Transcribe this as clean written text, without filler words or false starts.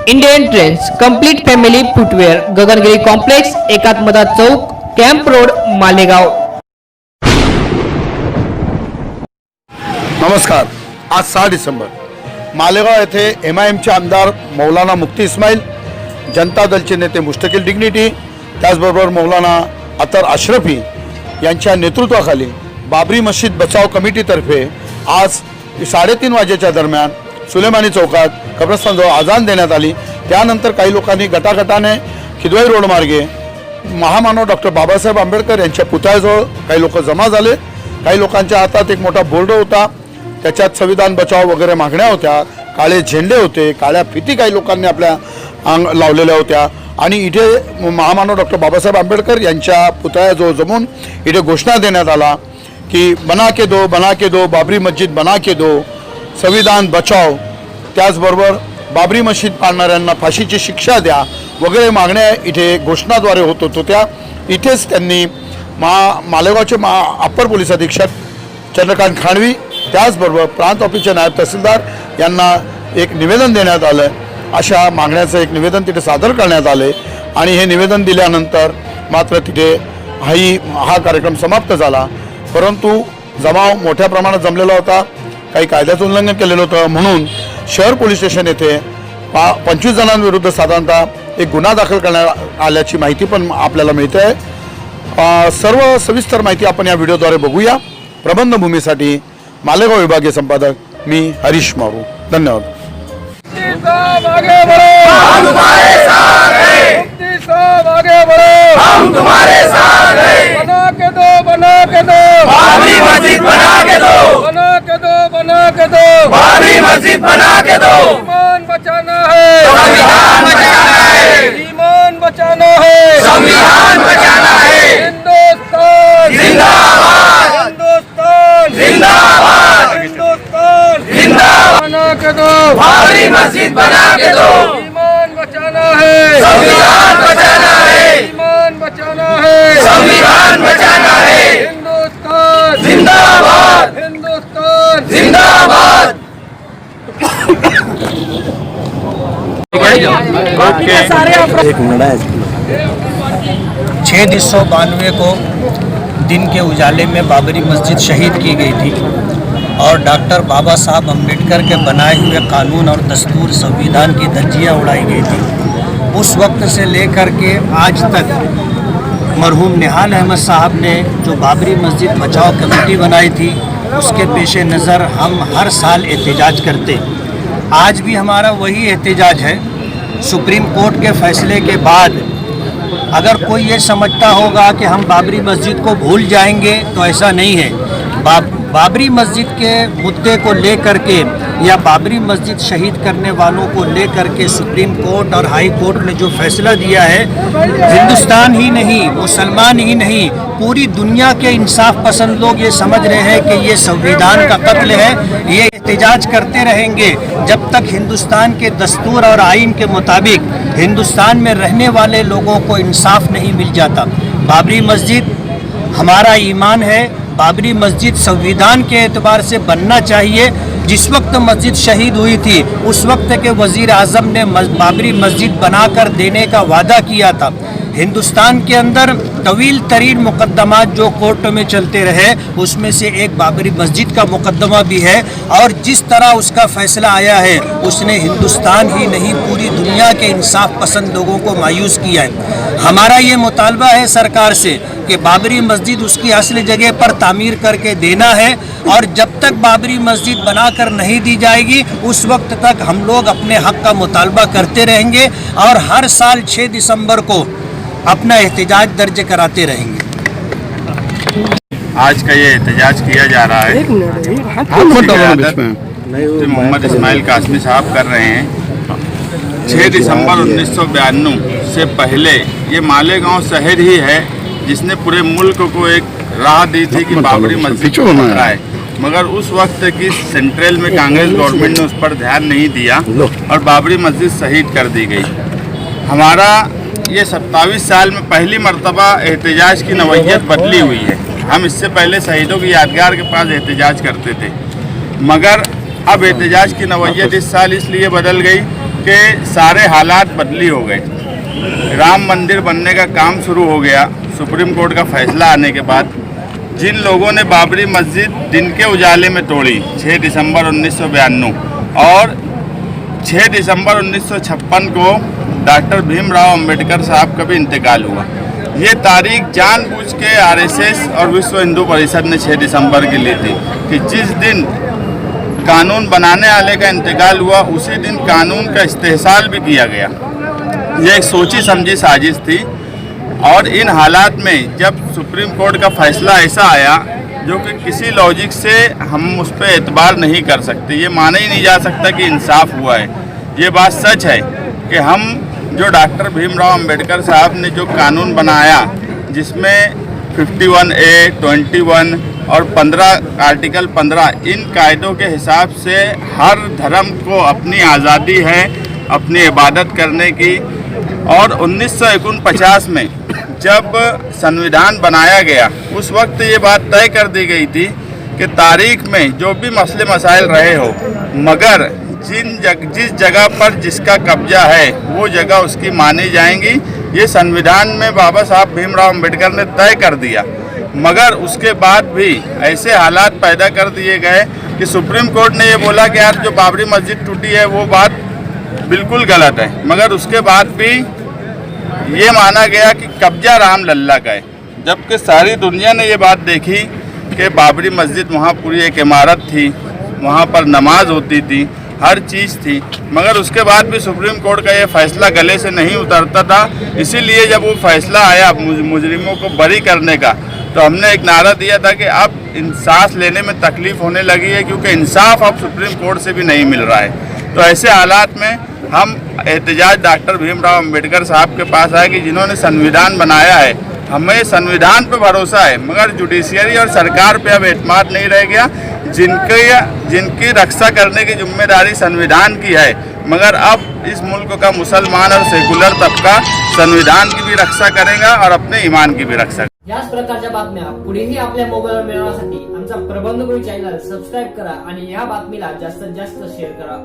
Indian trends complete family footwear Gaganagiri complex Ekatmata Chowk camp road Malegaon. नमस्कार। आज 6 December Malegaon येथे MIMचे आमदार मौलाना मुफ्ती इस्माईल, जनता दलचे नेते मुश्ताकिल डिग्निटी, त्याचबरोबर मौलाना अतर अशरफी यांच्या नेतृत्वाखाली बाबरी मस्जिद बचाव कमिटीतर्फे आज 3:30 वाजेच्या दरम्यान सुलेमानी चौकात कब्रस्तानजवळ आजान देण्यात आली। त्यानंतर काही लोकांनी गटागटाने खिदवाई रोड मार्गे महामानव डॉक्टर बाबासाहेब आंबेडकर यांच्या पुतळ्याजवळ काही लोक जमा झाले। काही लोकांच्या हातात एक मोठा बोर्ड होता, त्याच्यात संविधान बचाव वगैरे मागण्या होत्या, काळे झेंडे होते, काळ्या फिती काही लोकांनी आपल्या लावलेल्या होत्या आणि इथे महामानव डॉक्टर बाबासाहेब आंबेडकर यांच्या पुतळ्याजवळ जमून इथे घोषणा देण्यात आला की बना के दो बाबरी मस्जिद बना के दो, संविधान बचाव, त्याचबरोबर बाबरी मस्जिद पाडणाऱ्यांना फाशीची शिक्षा द्या वगैरे मागण्या इथे घोषणाद्वारे होत होत्या। इथेच त्यांनी मालेगावचे अप्पर पोलीस अधीक्षक चंद्रकांत खानवी, त्याचबरोबर प्रांत ऑफिसचे नायब तहसीलदार यांना एक निवेदन देण्यात आलं। अशा मागण्याचं एक निवेदन तिथे सादर करण्यात आले आणि हे निवेदन दिल्यानंतर मात्र तिथे हा कार्यक्रम समाप्त झाला। परंतु जमाव मोठ्या प्रमाणात जमलेला होता, काही कायद्याचं उल्लंघन केलेलं होतं, म्हणून शहर पोलीस स्टेशन येथे 25 जणांविरुद्ध साधारणतः एक गुन्हा दाखल करण्यात आल्याची माहिती पण आपल्याला मिळते आहे। सर्व सविस्तर माहिती आपण या व्हिडिओद्वारे बघूया। प्रबंधभूमीसाठी मालेगाव विभागीय संपादक मी हरीश मारू। धन्यवाद। आगे बढ़ो, हम तुम्हारे साथ हैं। मुफ्ती साहब आगे बढ़ो, हम तुम्हारे साथ हैं। बना के दो बाबरी मस्जिद, बना के दो बाबरी मस्जिद, बना के दो। ईमान बचाना है, संविधान बचाना है, ईमान बचाना है, संविधान बचाना है। हिंदुस्तान जिंदाबाद, हिंदुस्तान जिंदाबाद, हिंदुस्तान जिंदाबाद। बना के दो बाबरी मस्जिद, बना के दो। ईमान बचाना है, संविधान बचाना है, ईमान बचाना है, संविधान बचाना है। हिंदुस्तान जिंदाबाद, हिंदुस्तान जिंदाबाद। एक मिनट है। 6 डिसेंबर को दिन के उजाले में बाबरी मस्जिद शहीद की गई थी और डॉक्टर बाबा साहब अम्बेडकर के बनाए हुए कानून और दस्तूर संविधान की धज्जियाँ उड़ाई गई थी। उस वक्त से लेकर के आज तक मरहूम निहाल अहमद साहब ने जो बाबरी मस्जिद बचाव कमेटी बनाई थी, उसके पेश नज़र हम हर साल एहतजाज करते। आज भी हमारा वही एहतजाज है। सुप्रीम कोर्ट के फैसले के बाद अगर कोई ये समझता होगा कि हम बाबरी मस्जिद को भूल जाएंगे, तो ऐसा नहीं है। बाबरी मस्जिद के मुद्दे को लेकर के या बाबरी मस्जिद शहीद करने वालों को लेकर के सुप्रीम कोर्ट और हाई कोर्ट ने जो फैसला दिया है, हिंदुस्तान ही नहीं, मुसलमान ही नहीं, पूरी दुनिया के इंसाफ पसंद लोग ये समझ रहे हैं कि ये संविधान का कत्ल है। ये एहतजाज करते रहेंगे जब तक हिंदुस्तान के दस्तूर और आइन के मुताबिक हिंदुस्तान में रहने वाले लोगों को इंसाफ नहीं मिल जाता। बाबरी मस्जिद हमारा ईमान है। बाबरी मस्जिद संविधान के एतबार से बनना चाहिए। जिस वक्त मस्जिद शहीद हुई थी, उस वक्त के वज़ीर आज़म ने बाबरी मस्जिद बनाकर देने का वादा किया था। हिंदुस्तान के अंदर तवील तरीन मुकदमात जो कोर्ट में चलते रहे, उसमें से एक बाबरी मस्जिद का मुकदमा भी है और जिस तरह उसका फैसला आया है, उसने हिंदुस्तान ही नहीं पूरी दुनिया के इंसाफ पसंद लोगों को मायूस किया है। हमारा ये मुतालबा है सरकार से कि बाबरी मस्जिद उसकी असली जगह पर तामीर करके देना है और जब तक बाबरी मस्जिद बनाकर नहीं दी जाएगी, उस वक्त तक हम लोग अपने हक़ का मुतालबा करते रहेंगे और हर साल 6 दिसंबर को अपना एहतजाज दर्ज कराते रहेंगे। आज का ये एहतजाज किया जा रहा है, मोहम्मद इस्माइल कासमी साहब कर रहे हैं। 6 दिसंबर 1992 से पहले ये मालेगांव शहर ही है जिसने पूरे मुल्क को एक राह दी थी कि बाबरी मस्जिद खतरा है, मगर उस वक्त की सेंट्रल में कांग्रेस गवर्नमेंट ने उस पर ध्यान नहीं दिया और बाबरी मस्जिद शहीद कर दी गई। हमारा ये 27 साल में पहली मर्तबा एहतजाज की नवैयत बदली हुई है। हम इससे पहले शहीदों की यादगार के पास एहतजाज करते थे, मगर अब एहतजाज की नवैयत इस साल इसलिए बदल गई के सारे हालात बदली हो गए। राम मंदिर बनने का काम शुरू हो गया सुप्रीम कोर्ट का फैसला आने के बाद। जिन लोगों ने बाबरी मस्जिद दिन के उजाले में तोड़ी 6 दिसंबर 1992 और 6 दिसंबर 1956 को डॉक्टर भीमराव अंबेडकर साहब का भी इंतकाल हुआ। ये तारीख जानबूझ के आरएसएस और विश्व हिंदू परिषद ने 6 दिसंबर की ली थी कि जिस दिन कानून बनाने वाले का इंतकाल हुआ उसी दिन कानून का इस्तेहसाल भी किया गया। ये एक सोची समझी साजिश थी। और इन हालात में जब सुप्रीम कोर्ट का फैसला ऐसा आया जो कि किसी लॉजिक से हम उस पर एतबार नहीं कर सकते, ये माना ही नहीं जा सकता कि इंसाफ हुआ है। ये बात सच है कि हम जो डॉक्टर भीमराव अंबेडकर साहब ने जो कानून बनाया जिसमें 51A, 21 और 15 आर्टिकल 15 इन कायदों के हिसाब से हर धर्म को अपनी आज़ादी है अपनी इबादत करने की। और 1949 में जब संविधान बनाया गया उस वक्त ये बात तय कर दी गई थी कि तारीख में जो भी मसले मसाइल रहे हो मगर जिस जगह पर जिसका कब्जा है वो जगह उसकी मानी जाएंगी। ये संविधान में बाबा साहब भीमराव अंबेडकर ने तय कर दिया। मगर उसके बाद भी ऐसे हालात पैदा कर दिए गए कि सुप्रीम कोर्ट ने ये बोला कि यार जो बाबरी मस्जिद टूटी है वो बात बिल्कुल गलत है, मगर उसके बाद भी ये माना गया कि कब्जा राम लल्ला का है। जबकि सारी दुनिया ने ये बात देखी कि बाबरी मस्जिद वहाँ पूरी एक इमारत थी, वहाँ पर नमाज होती थी, हर चीज़ थी, मगर उसके बाद भी सुप्रीम कोर्ट का ये फैसला गले से नहीं उतरता था। इसीलिए जब वो फैसला आया मुजरिमों को बरी करने का तो हमने एक नारा दिया था कि अब सांस लेने में तकलीफ़ होने लगी है क्योंकि इंसाफ अब सुप्रीम कोर्ट से भी नहीं मिल रहा है। तो ऐसे हालात में हम एहतजाज डॉक्टर भीमराव अंबेडकर साहब के पास आए कि जिन्होंने संविधान बनाया है, हमें संविधान पे भरोसा है मगर जुडिशियरी और सरकार पे अब एतमाद नहीं रह गया। जिनकी रक्षा करने की जिम्मेदारी संविधान की है, मगर अब इस मुल्क का मुसलमान और सेकुलर तबका संविधान की भी रक्षा करेगा और अपने ईमान की भी रक्षा। याच प्रकारच्या बातम्या पुढेही आपल्या मोबाईलवर मिळवण्यासाठी आमचा प्रबंधगुरू चॅनल सबस्क्राईब करा आणि या बातमीला जास्तीत जास्त शेअर करा।